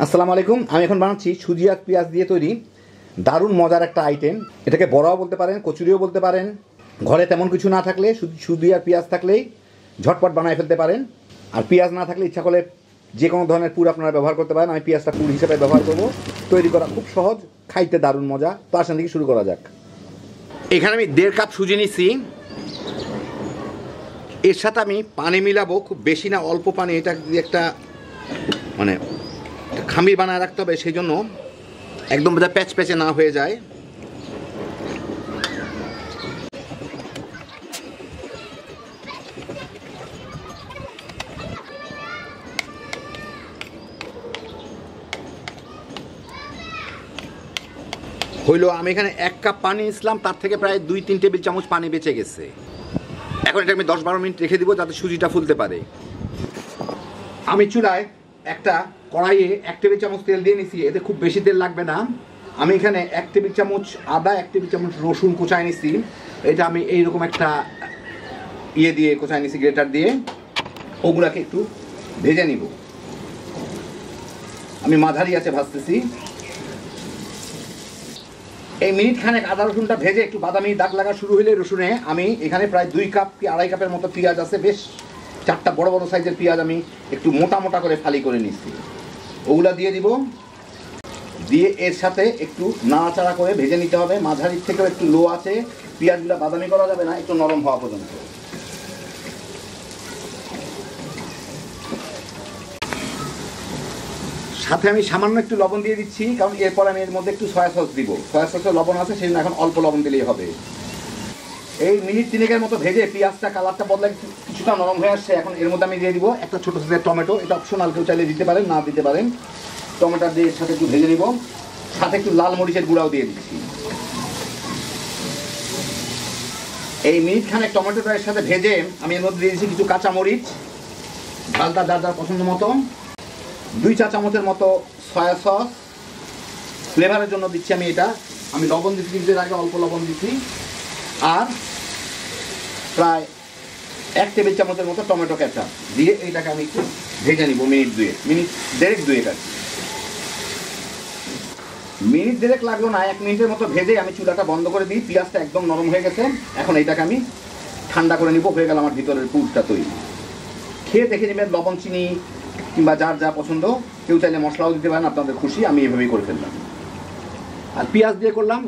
আসসালামু আলাইকুম। আমি এখন বানাচ্ছি সুজি আর পেঁয়াজ দিয়ে তৈরি দারুণ মজার একটা আইটেম। এটাকে বড়াও বলতে পারেন, কচুরিও বলতে পারেন। ঘরে তেমন কিছু না থাকলে সুজি আর পেঁয়াজ থাকলেই ঝটপট বানায় ফেলতে পারেন। আর পেঁয়াজ না থাকলে ইচ্ছা করলে যে কোনো ধরনের পুর আপনারা ব্যবহার করতে পারেন। আমি পেঁয়াজটা পুর হিসেবে ব্যবহার করব। তৈরি করা খুব সহজ, খাইতে দারুণ মজা। তো আসেন থেকে শুরু করা যাক। এখানে আমি 1.5 কাপ সুজি নিচ্ছি। এর সাথে আমি পানি মিলাবো, খুব বেশি না, অল্প পানি। এটা দিয়ে একটা মানে খামির বানায় রাখতে হবে, সেই জন্য একদম বোধহয় প্যাচ প্যাচে না হয়ে যায়। হইলো আমি এখানে 1 কাপ পানি নিয়েছিলাম, তার থেকে প্রায় 2-3 টেবিল চামচ পানি বেঁচে গেছে। এখন এটা আমি 10-12 মিনিট রেখে দিব যাতে সুজিটা ফুলতে পারে। আমি চুলায় একটা কড়াইয়ে 1 টেবিল চামচ তেল দিয়ে নিছি। এতে খুব বেশি তেল লাগবে না। আমি এখানে 1 টেবিল চামচ আদা, 1 টেবিল চামচ রসুন কোচায় নিছি। এটা আমি এইরকম একটা দিয়ে কোচায় নিছি, গ্রেটার দিয়ে। ওগুলাকে একটু ভেজে নিব। আমি মাঝারি আছে ভাজতেছি। এই মিনিট খানেক আদা রসুনটা ভেজে একটু বাদামি দাগ লাগা শুরু হলে রসুনে আমি এখানে প্রায় 2 কাপ কি 2.5 কাপের মতো পেঁয়াজ আছে। বেশ 4টা বড় বড় সাইজের পেঁয়াজ আমি একটু মোটা মোটা করে ফালি করে নিচ্ছি। ওগুলা দিয়ে দিব। দিয়ে এর সাথে একটু নাড়াচাড়া করে ভেজে নিতে হবে। মাঝারির থেকেও একটু লো আছে। পেঁয়াজগুলো বাদামি করা যাবে না, একটু নরম হওয়া পর্যন্ত। সাথে আমি সামান্য একটু লবণ দিয়ে দিচ্ছি, কারণ এরপর আমি এর মধ্যে একটু সয়া সস দিব। সয়া সসে লবণ আছে, সেই জন্য এখন অল্প লবণ দিলেই হবে। এই মিনিট 3 মতো ভেজে পেঁয়াজটা কালারটা বদলে কিছুটা নরম হয়ে আসছে। এখন এর মধ্যে আমি দিয়ে দিব একটা ছোটো সাইজের টমেটো। এটা অপশনাল, কেউ চাইলে দিতে পারেন, না দিতে পারেন। টমেটো দিয়ে এর সাথে একটু ভেজে নিব। সাথে একটু লাল মরিচের গুঁড়াও দিয়ে দিচ্ছি। এই মিনিট খানেক টমেটোটা এর সাথে ভেজে আমি এর মধ্যে দিয়ে দিচ্ছি কিছু কাঁচা মরিচ, ঝালটা যার যার পছন্দ মতো। 2 চা চামচের মতো সয়া সস, ফ্লেভারের জন্য দিচ্ছি আমি এটা। আমি লবণ দিচ্ছি, এর আগে অল্প লবণ দিচ্ছি। আর প্রায় 1 টেবিল চামচের মতো টমেটো কেচাপ দিয়ে এইটাকে আমি একটু ভেজে নিব মিনিট 2 আর মিনিট 2 লাগলো না, 1 মিনিটের মতো ভেজে আমি চুলাটা বন্ধ করে দিই। পেঁয়াজটা একদম নরম হয়ে গেছে। এখন এইটাকে আমি ঠান্ডা করে নিব। হয়ে গেল আমার ভিতরের পুরটা তৈরি। খেয়ে দেখে নেবেন লবণ চিনি কিংবা যার যা পছন্দ। কেউ চাইলে মশলাও দিতে পারেন, আপনাদের খুশি। আমি এভাবেই করে ফেললাম। আর পেঁয়াজ দিয়ে করলাম।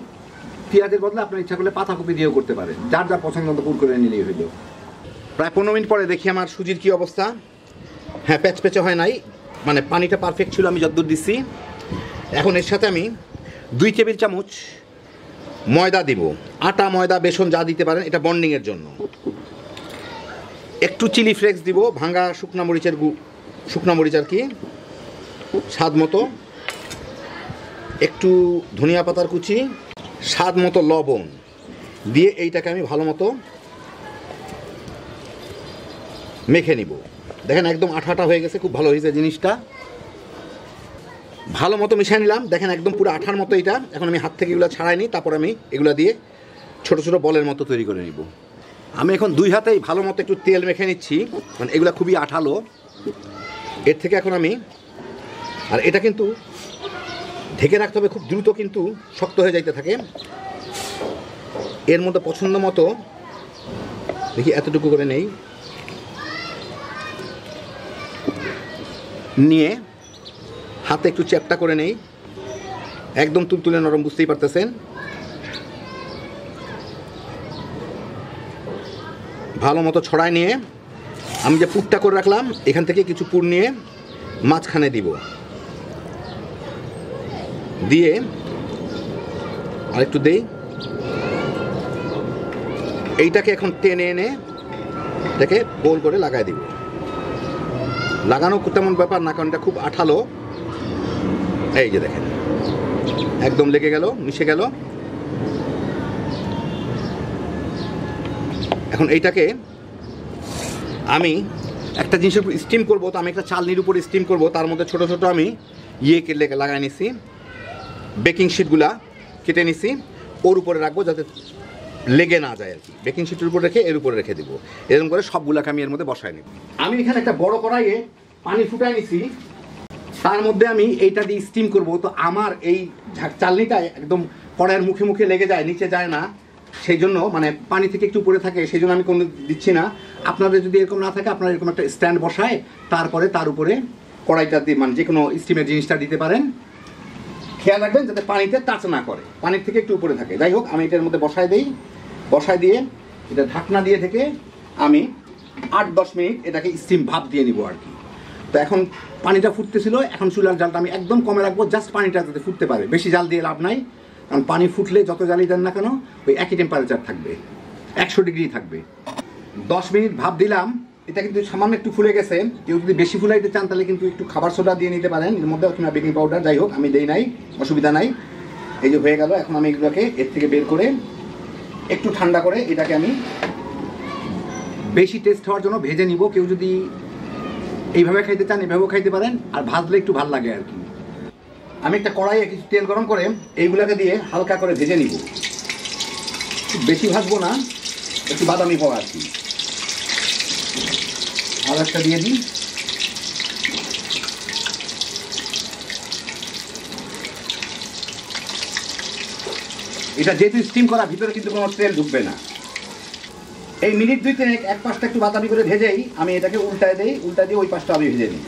পেঁয়াজের বদলে আপনার ইচ্ছা করলে পাতাকপি দিয়েও করতে পারেন, যার যা পছন্দ মতো পুর করে নিলেই হইল। প্রায় 15 মিনিট পরে দেখি আমার সুজির কি অবস্থা। হ্যাঁ, প্যাচ প্যাচে হয় নাই, মানে পানিটা পারফেক্ট ছিল আমি যতদূর দিচ্ছি। এখন এর সাথে আমি 2 টেবিল চামচ ময়দা দিব। আটা, ময়দা, বেসন যা দিতে পারেন, এটা বন্ডিংয়ের জন্য। একটু চিলি ফ্লেক্স দিব, ভাঙা শুকনা মরিচ আর কি, স্বাদ মতো। একটু ধনিয়া পাতার কুচি, স্বাদ মতো লবণ দিয়ে এইটাকে আমি ভালো মতো মেখে নিব। দেখেন একদম আঠাটা হয়ে গেছে, খুব ভালো হয়েছে জিনিসটা। ভালো মতো মিশিয়ে নিলাম। দেখেন একদম পুরো আঠার মতো এটা। এখন আমি হাত থেকে এগুলো ছাড়াই নিই, তারপর আমি এগুলো দিয়ে ছোট ছোট বলের মতো তৈরি করে নিব। আমি এখন 2 হাতেই ভালো মতো একটু তেল মেখে নিচ্ছি, মানে এগুলো খুবই আঠালো। এর থেকে এখন আমি, আর এটা কিন্তু ঢেকে রাখতে হবে, খুব দ্রুত কিন্তু শক্ত হয়ে যাইতে থাকে। এর মধ্যে পছন্দ মতো দেখি এতটুকু করে নেই, নিয়ে হাতে একটু চ্যাপটা করে নেই। একদম তুলতুলে নরম, বুঝতেই পারতেছেন। ভালো মতো ছড়ায় নিয়ে আমি যে পুরটা করে রাখলাম, এখান থেকে কিছু পুর নিয়ে মাঝখানে দিব। দিয়ে আরেকটু দেই। এইটাকে এখন টেনে এনে এটাকে গোল করে লাগাই দিব। লাগানো তেমন ব্যাপার না, কারণ এটা খুব আঠালো। এই যে দেখেন একদম লেগে গেল, মিশে গেল। এখন এইটাকে আমি একটা জিনিসের উপর স্টিম করবো। তো আমি একটা চালনির উপরে স্টিম করব। তার মধ্যে ছোট ছোট আমি লাগাই নিছি, বেকিং শিটগুলা কেটে নিছি। ওর উপরে রাখবো যাতে লেগে না যায় আর কি। বেকিং শিটের উপর রেখে এর উপরে রেখে দেবো। এরকম করে সবগুলাকে আমি এর মধ্যে বসাই নেব। আমি এখানে একটা বড় কড়াইয়ে পানি ফুটাই নিছি। তার মধ্যে আমি এইটা দিয়ে স্টিম করব। তো আমার এই চালনিটা একদম কড়াইয়ের মুখে মুখে লেগে যায়, নিচে যায় না, সেই জন্য মানে পানি থেকে একটু উপরে থাকে, সেই জন্য আমি কোনো দিচ্ছি না। আপনাদের যদি এরকম না থাকে, আপনারা এরকম একটা স্ট্যান্ড বসায় তারপরে তার উপরে কড়াইটা দিয়ে মানে যে কোনো স্টিমের জিনিসটা দিতে পারেন। খেয়াল রাখবেন যাতে পানিতে টাচ না করে, পানির থেকে একটু উপরে থাকে। যাই হোক, আমি এটার মধ্যে বসায় দিই, বসায় দিয়ে এটা ঢাকনা দিয়ে থেকে আমি 8-10 মিনিট এটাকে স্টিম ভাপ দিয়ে নিব আর কি। তো এখন পানিটা ফুটতেছিল, এখন চুলার জালটা আমি একদম কমে রাখবো, জাস্ট পানিটা যাতে ফুটতে পারে, বেশি জাল দিয়ে লাভ নাই। কারণ পানি ফুটলে যত জালই দেন না কেন ওই একই টেম্পারেচার থাকবে, 100 ডিগ্রি থাকবে। 10 মিনিট ভাপ দিলাম, এটা কিন্তু সামান্য একটু ফুলে গেছে। কেউ যদি বেশি ফুলাইতে চান তাহলে কিন্তু একটু খাবার সোডা দিয়ে নিতে পারেন এর মধ্যে, কিংবা বেকিং পাউডার। যাই হোক, আমি দেই নাই, অসুবিধা নাই। এই যে হয়ে গেল। এখন আমি এগুলোকে এর থেকে বের করে একটু ঠান্ডা করে এটাকে আমি বেশি টেস্ট হওয়ার জন্য ভেজে নিব। কেউ যদি এইভাবে খাইতে চান এইভাবেও খাইতে পারেন, আর ভাজলে একটু ভালো লাগে আর কি। আমি একটা কড়াইয়ে কিছু তেল গরম করে এইগুলোকে দিয়ে হালকা করে ভেজে নিব, খুব বেশি ভাজবো না, একটু বাদামি হওয়া আর কি। আর একটা দিয়ে দিই। এটা যেহেতু স্টিম করা, ভিতরে কিন্তু কোনো তেল ঢুকবে না। এই মিনিট 2-3 এক পাশটা একটু বাদামি করে ভেজেই আমি এটাকে উল্টায় দিই, উল্টা দিয়ে ওই পাশটা আমি ভেজে নিই।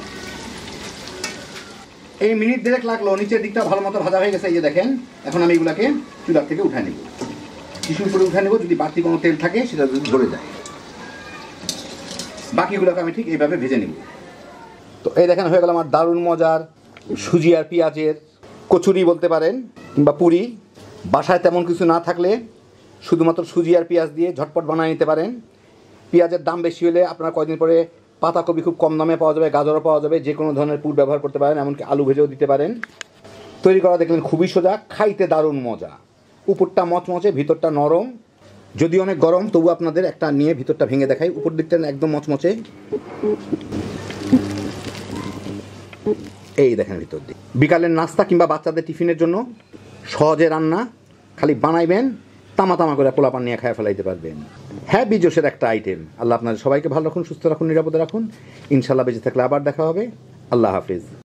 এই মিনিট 1.5 লাগলো, নিচের দিকটা ভালো মতো ভাজা হয়ে গেছে। এই যে দেখেন, এখন আমি এগুলাকে চুলার থেকে উঠায় নিব, টিস্যুর উপরে উঠায় নেব, যদি বাড়তি কোনো তেল থাকে সেটা যদি ঝরে যায়। বাকিগুলোকে আমি ঠিক এইভাবে ভেজে নিব। তো এই দেখেন হয়ে গেল আমার দারুণ মজার সুজি আর পেঁয়াজের কচুরি বলতে পারেন, কিংবা পুরি। বাসায় তেমন কিছু না থাকলে শুধুমাত্র সুজি আর পেঁয়াজ দিয়ে ঝটপট বানিয়ে নিতে পারেন। পেঁয়াজের দাম বেশি হলে আপনারা কয়েকদিন পরে পাতাকপি খুব কম দামে পাওয়া যাবে, গাজরও পাওয়া যাবে, যে কোনো ধরনের পুর ব্যবহার করতে পারেন, এমনকি আলু ভেজেও দিতে পারেন। তৈরি করা দেখলেন খুবই সোজা, খাইতে দারুণ মজা। উপরটা মচমচে, ভিতরটা নরম, যদি অনেক গরম তবু আপনাদের একটা নিয়ে ভিতরটা ভেঙে দেখাই। উপর দিকটা একদম মচমচে, এই দেখেন ভিতর দিক। বিকালের নাস্তা কিংবা বাচ্চাদের টিফিনের জন্য সহজে রান্না, খালি বানাইবেন, তামা তামা করে পোলাপান নিয়ে খায় ফেলাইতে পারবেন। হ্যাঁ, বিজোশের একটা আইটেম। আল্লাহ আপনাদের সবাইকে ভালো রাখুন, সুস্থ রাখুন, নিরাপদে রাখুন। ইনশাল্লাহ বেঁচে থাকলে আবার দেখা হবে। আল্লাহ হাফিজ।